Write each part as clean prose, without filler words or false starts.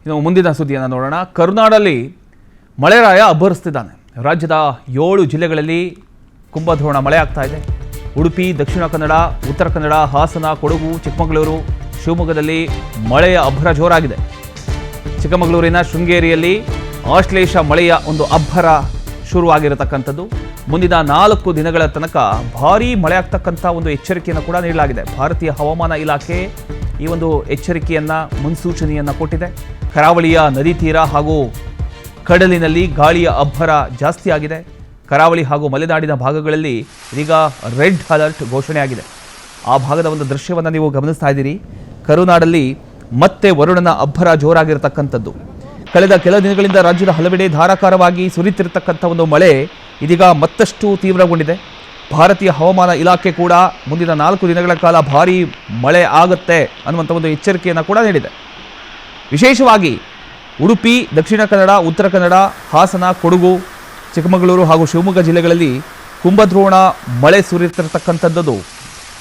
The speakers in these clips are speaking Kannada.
ಇನ್ನು ಮುಂದಿನ ಸುದ್ದಿಯನ್ನು ನೋಡೋಣ. ಕರುನಾಡಲ್ಲಿ ಮಳೆರಾಯ ಅಬ್ಬರಿಸ್ತಿದ್ದಾನೆ. ರಾಜ್ಯದ 7 ಜಿಲ್ಲೆಗಳಲ್ಲಿ ಕುಂಭದ್ರೋಣ ಮಳೆ ಆಗ್ತಾ ಇದೆ. ಉಡುಪಿ, ದಕ್ಷಿಣ ಕನ್ನಡ, ಉತ್ತರ ಕನ್ನಡ, ಹಾಸನ, ಕೊಡಗು, ಚಿಕ್ಕಮಗಳೂರು, ಶಿವಮೊಗ್ಗದಲ್ಲಿ ಮಳೆಯ ಅಬ್ಬರ ಜೋರಾಗಿದೆ. ಚಿಕ್ಕಮಗಳೂರಿನ ಶೃಂಗೇರಿಯಲ್ಲಿ ಆಶ್ಲೇಷ ಮಳೆಯ ಒಂದು ಅಬ್ಬರ ಶುರುವಾಗಿರತಕ್ಕಂಥದ್ದು. ಮುಂದಿನ 4 ದಿನಗಳ ತನಕ ಭಾರೀ ಮಳೆ ಆಗ್ತಕ್ಕಂಥ ಒಂದು ಎಚ್ಚರಿಕೆಯನ್ನು ಕೂಡ ನೀಡಲಾಗಿದೆ. ಭಾರತೀಯ ಹವಾಮಾನ ಇಲಾಖೆ ಈ ಒಂದು ಎಚ್ಚರಿಕೆಯನ್ನು, ಮುನ್ಸೂಚನೆಯನ್ನು ಕೊಟ್ಟಿದೆ. ಕರಾವಳಿಯ ನದಿ ತೀರ ಹಾಗೂ ಕಡಲಿನಲ್ಲಿ ಗಾಳಿಯ ಅಬ್ಬರ ಜಾಸ್ತಿ ಆಗಿದೆ. ಕರಾವಳಿ ಹಾಗೂ ಮಲೆನಾಡಿನ ಭಾಗಗಳಲ್ಲಿ ಇದೀಗ ರೆಡ್ ಅಲರ್ಟ್ ಘೋಷಣೆಯಾಗಿದೆ. ಆ ಭಾಗದ ಒಂದು ದೃಶ್ಯವನ್ನು ನೀವು ಗಮನಿಸ್ತಾ ಇದ್ದೀರಿ. ಕರುನಾಡಲ್ಲಿ ಮತ್ತೆ ವರುಣನ ಅಬ್ಬರ ಜೋರಾಗಿರತಕ್ಕಂಥದ್ದು. ಕಳೆದ ಕೆಲ ದಿನಗಳಿಂದ ರಾಜ್ಯದ ಹಲವೆಡೆ ಧಾರಾಕಾರವಾಗಿ ಸುರಿತಿರತಕ್ಕಂಥ ಒಂದು ಮಳೆ ಇದೀಗ ಮತ್ತಷ್ಟು ತೀವ್ರಗೊಂಡಿದೆ. ಭಾರತೀಯ ಹವಾಮಾನ ಇಲಾಖೆ ಕೂಡ ಮುಂದಿನ 4 ದಿನಗಳ ಕಾಲ ಭಾರೀ ಮಳೆ ಆಗುತ್ತೆ ಅನ್ನುವಂಥ ಒಂದು ಎಚ್ಚರಿಕೆಯನ್ನು ಕೂಡ ನೀಡಿದೆ. ವಿಶೇಷವಾಗಿ ಉಡುಪಿ, ದಕ್ಷಿಣ ಕನ್ನಡ, ಉತ್ತರ ಕನ್ನಡ, ಹಾಸನ, ಕೊಡಗು, ಚಿಕ್ಕಮಗಳೂರು ಹಾಗೂ ಶಿವಮೊಗ್ಗ ಜಿಲ್ಲೆಗಳಲ್ಲಿ ಕುಂಭದ್ರೋಣ ಮಳೆ ಸುರಿತಿರತಕ್ಕಂಥದ್ದು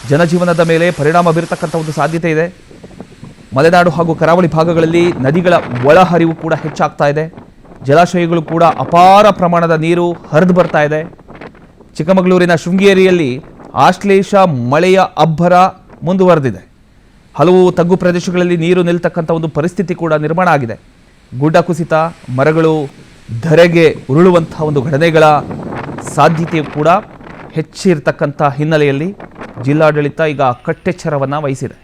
ಜನಜೀವನದ ಮೇಲೆ ಪರಿಣಾಮ ಬೀರತಕ್ಕಂಥ ಒಂದು ಸಾಧ್ಯತೆ ಇದೆ. ಮಲೆನಾಡು ಹಾಗೂ ಕರಾವಳಿ ಭಾಗಗಳಲ್ಲಿ ನದಿಗಳ ಒಳಹರಿವು ಕೂಡ ಹೆಚ್ಚಾಗ್ತಾ ಇದೆ. ಜಲಾಶಯಗಳು ಕೂಡ ಅಪಾರ ಪ್ರಮಾಣದ ನೀರು ಹರಿದು ಬರ್ತಾ ಇದೆ. ಚಿಕ್ಕಮಗಳೂರಿನ ಶೃಂಗೇರಿಯಲ್ಲಿ ಆಶ್ಲೇಷ ಮಳೆಯ ಅಬ್ಬರ ಮುಂದುವರೆದಿದೆ. ಹಲವು ತಗ್ಗು ಪ್ರದೇಶಗಳಲ್ಲಿ ನೀರು ನಿಲ್ತಕ್ಕಂಥ ಒಂದು ಪರಿಸ್ಥಿತಿ ಕೂಡ ನಿರ್ಮಾಣ ಆಗಿದೆ. ಗುಡ್ಡ ಕುಸಿತ, ಮರಗಳು ಧರೆಗೆ ಉರುಳುವಂತಹ ಒಂದು ಘಟನೆಗಳ ಸಾಧ್ಯತೆಯು ಕೂಡ ಹೆಚ್ಚಿರತಕ್ಕಂಥ ಹಿನ್ನೆಲೆಯಲ್ಲಿ ಜಿಲ್ಲಾಡಳಿತ ಈಗ ಕಟ್ಟೆಚ್ಚರವನ್ನು ವಹಿಸಿದೆ.